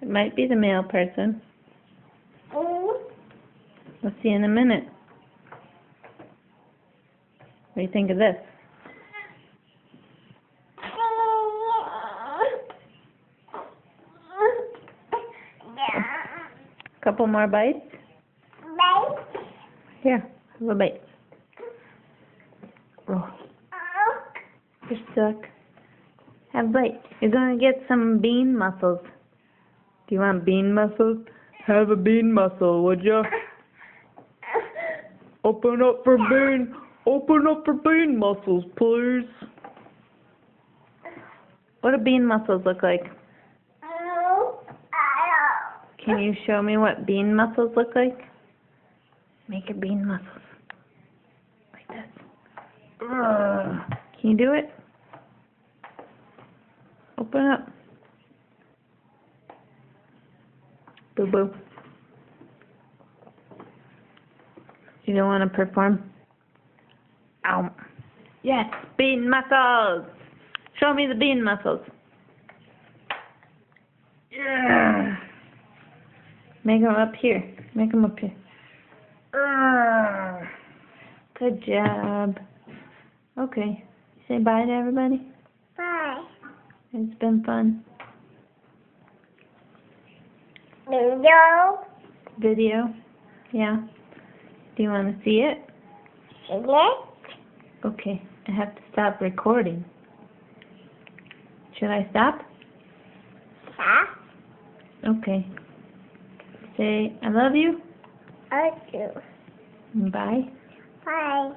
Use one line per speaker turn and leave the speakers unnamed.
It might be the male person. We'll see in a minute. What do you think of this? Couple more bites? Here, have a bite. Oh, you're stuck. Have a bite. You're gonna get some bean mussels. Do you want bean mussels? Have a bean mussel, would you? Open up for bean mussels, please. What do bean mussels look like? Can you show me what bean mussels look like? Make your bean mussels. Like this. Can you do it? Open up. Boo boo. You don't want to perform? Ow. Yes, bean mussels. Show me the bean mussels. Yeah. Make them up here. Make them up here. Good job. Okay. Say bye to everybody.
Bye.
It's been fun. Video? Yeah. Do you want to see it? Okay. I have to stop recording. Should I stop? Okay. Say, I love you.
I do.
Bye.
Bye.